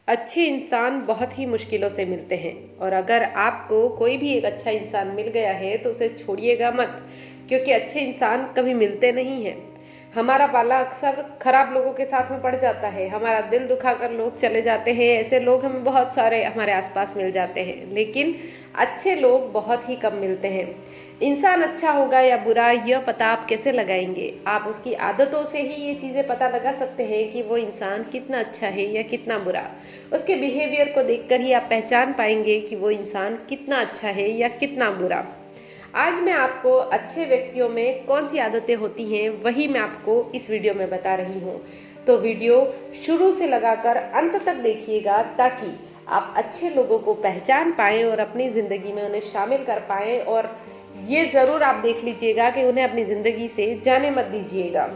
अच्छे इंसान बहुत ही मुश्किलों से मिलते हैं और अगर आपको कोई भी एक अच्छा इंसान मिल गया है तो उसे छोड़िएगा मत, क्योंकि अच्छे इंसान कभी मिलते नहीं हैं। हमारा पाला अक्सर खराब लोगों के साथ में पड़ जाता है, हमारा दिल दुखाकर लोग चले जाते हैं। ऐसे लोग हमें बहुत सारे हमारे आसपास मिल जाते हैं, लेकिन अच्छे लोग बहुत ही कम मिलते हैं। इंसान अच्छा होगा या बुरा यह पता आप कैसे लगाएंगे? आप उसकी आदतों से ही ये चीज़ें पता लगा सकते हैं कि वो इंसान कितना अच्छा है या कितना बुरा। उसके बिहेवियर को देखकर ही आप पहचान पाएंगे कि वो इंसान कितना अच्छा है या कितना बुरा। आज मैं आपको अच्छे व्यक्तियों में कौन सी आदतें होती हैं वही मैं आपको इस वीडियो में बता रही हूँ। तो वीडियो शुरू से लगाकर अंत तक देखिएगा ताकि आप अच्छे लोगों को पहचान पाएं और अपनी ज़िंदगी में उन्हें शामिल कर पाएं। और ये ज़रूर आप देख लीजिएगा कि उन्हें अपनी ज़िंदगी से जाने मत दीजिएगा।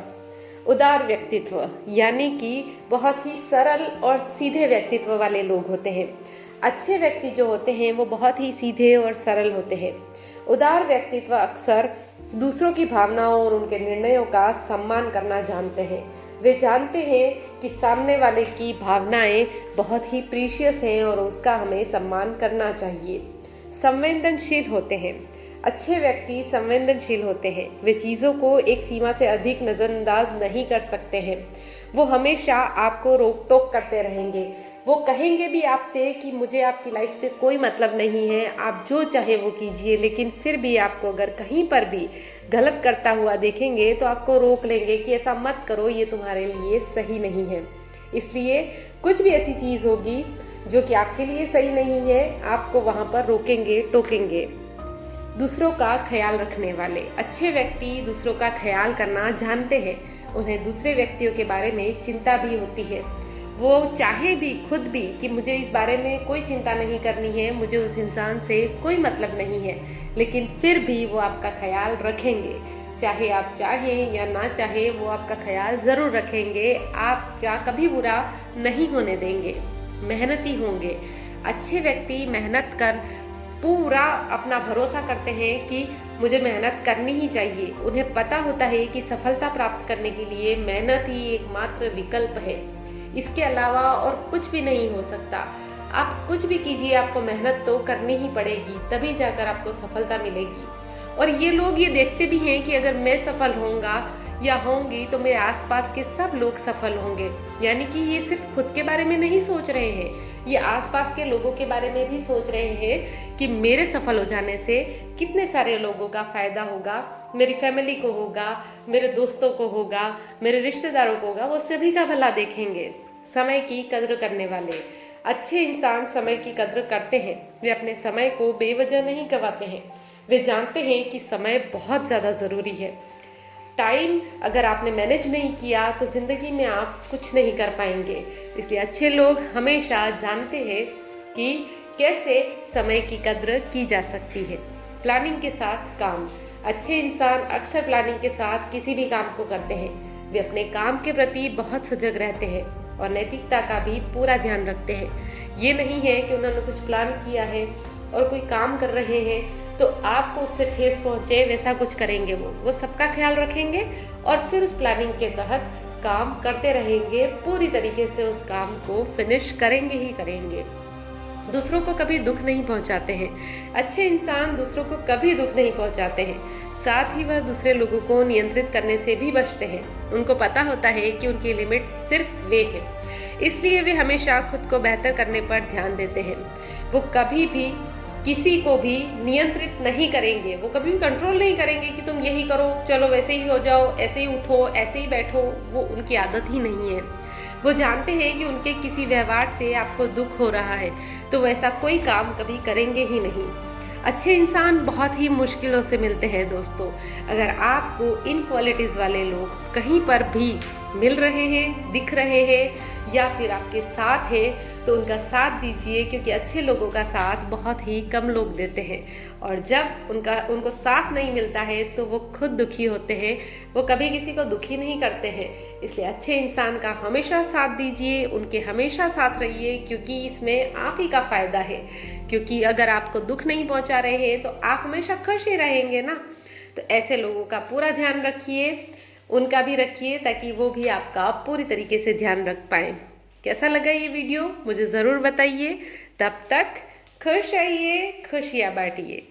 उदार व्यक्तित्व यानी कि बहुत ही सरल और सीधे व्यक्तित्व वाले लोग होते हैं। अच्छे व्यक्ति जो होते हैं वो बहुत ही सीधे और सरल होते हैं। उदार व्यक्तित्व अक्सर दूसरों की भावनाओं और उनके निर्णयों का सम्मान करना जानते हैं। वे जानते हैं कि सामने वाले की भावनाएं बहुत ही प्रीशियस हैं और उसका हमें सम्मान करना चाहिए। संवेदनशील होते हैं। अच्छे व्यक्ति संवेदनशील होते हैं। वे चीज़ों को एक सीमा से अधिक नज़रअंदाज नहीं कर सकते हैं। वो हमेशा आपको रोक टोक करते रहेंगे। वो कहेंगे भी आपसे कि मुझे आपकी लाइफ से कोई मतलब नहीं है, आप जो चाहे वो कीजिए, लेकिन फिर भी आपको अगर कहीं पर भी गलत करता हुआ देखेंगे तो आपको रोक लेंगे कि ऐसा मत करो, ये तुम्हारे लिए सही नहीं है। इसलिए कुछ भी ऐसी चीज़ होगी जो कि आपके लिए सही नहीं है, आपको वहाँ पर रोकेंगे, टोकेंगे। दूसरों का ख्याल रखने वाले। अच्छे व्यक्ति दूसरों का ख्याल करना जानते हैं। उन्हें दूसरे व्यक्तियों के बारे में चिंता भी होती है। वो चाहे भी खुद भी कि मुझे इस बारे में कोई चिंता नहीं करनी है, मुझे उस इंसान से कोई मतलब नहीं है, लेकिन फिर भी वो आपका ख्याल रखेंगे। चाहे आप चाहें या ना चाहें, वो आपका ख्याल ज़रूर रखेंगे। आपका कभी बुरा नहीं होने देंगे। मेहनती होंगे। अच्छे व्यक्ति मेहनत कर पूरा अपना भरोसा करते हैं कि मुझे मेहनत करनी ही चाहिए। उन्हें पता होता है कि सफलता प्राप्त करने के लिए मेहनत ही एकमात्र विकल्प है, इसके अलावा और कुछ भी नहीं हो सकता। आप कुछ भी कीजिए, आपको मेहनत तो करनी ही पड़ेगी, तभी जाकर आपको सफलता मिलेगी। और ये लोग ये देखते भी हैं कि अगर मैं सफल होऊंगा या होंगी तो मेरे आसपास के सब लोग सफल होंगे। यानी कि ये सिर्फ खुद के बारे में नहीं सोच रहे हैं, ये आसपास के लोगों के बारे में भी सोच रहे हैं कि मेरे सफल हो जाने से कितने सारे लोगों का फायदा होगा, मेरी फैमिली को होगा, मेरे दोस्तों को होगा, मेरे रिश्तेदारों को होगा, वो सभी का भला देखेंगे। समय की कद्र करने वाले। अच्छे इंसान समय की कद्र करते हैं। वे अपने समय को बेवजह नहीं गंवाते हैं। वे जानते हैं कि समय बहुत ज़्यादा ज़रूरी है। टाइम अगर आपने मैनेज नहीं किया तो ज़िंदगी में आप कुछ नहीं कर पाएंगे। इसलिए अच्छे लोग हमेशा जानते हैं कि कैसे समय की कद्र की जा सकती है। प्लानिंग के साथ काम। अच्छे इंसान अक्सर प्लानिंग के साथ किसी भी काम को करते हैं। वे अपने काम के प्रति बहुत सजग रहते हैं और नैतिकता का भी पूरा ध्यान रखते हैं। ये नहीं है कि उन्होंने कुछ प्लान किया है और कोई काम कर रहे हैं तो आपको उससे ठेस पहुंचे वैसा कुछ करेंगे। वो सबका ख्याल रखेंगे और फिर उस प्लानिंग के तहत काम करते रहेंगे। पूरी तरीके से उस काम को फिनिश करेंगे ही करेंगे। दूसरों को कभी दुख नहीं पहुंचाते हैं। अच्छे इंसान दूसरों को कभी दुख नहीं पहुंचाते हैं। साथ ही वह दूसरे लोगों को नियंत्रित करने से भी बचते हैं। उनको पता होता है कि उनकी लिमिट सिर्फ वे है, इसलिए वे हमेशा खुद को बेहतर करने पर ध्यान देते हैं। वो कभी भी किसी को भी नियंत्रित नहीं करेंगे। वो कभी भी कंट्रोल नहीं करेंगे कि तुम यही करो, चलो वैसे ही हो जाओ, ऐसे ही उठो, ऐसे ही बैठो। वो उनकी आदत ही नहीं है। वो जानते हैं कि उनके किसी व्यवहार से आपको दुख हो रहा है तो वैसा कोई काम कभी करेंगे ही नहीं। अच्छे इंसान बहुत ही मुश्किलों से मिलते हैं दोस्तों। अगर आपको इन क्वालिटीज़ वाले लोग कहीं पर भी मिल रहे हैं, दिख रहे हैं या फिर आपके साथ हैं तो उनका साथ दीजिए, क्योंकि अच्छे लोगों का साथ बहुत ही कम लोग देते हैं और जब उनको साथ नहीं मिलता है तो वो खुद दुखी होते हैं। वो कभी किसी को दुखी नहीं करते हैं। इसलिए अच्छे इंसान का हमेशा साथ दीजिए, उनके हमेशा साथ रहिए, क्योंकि इसमें आप ही का फायदा है। क्योंकि अगर आपको दुख नहीं पहुंचा रहे हैं तो आप हमेशा खुश ही रहेंगे ना। तो ऐसे लोगों का पूरा ध्यान रखिए, उनका भी रखिए ताकि वो भी आपका पूरी तरीके से ध्यान रख पाएं। कैसा लगा ये वीडियो मुझे ज़रूर बताइए। तब तक खुश रहिए, खुशियाँ बांटिए।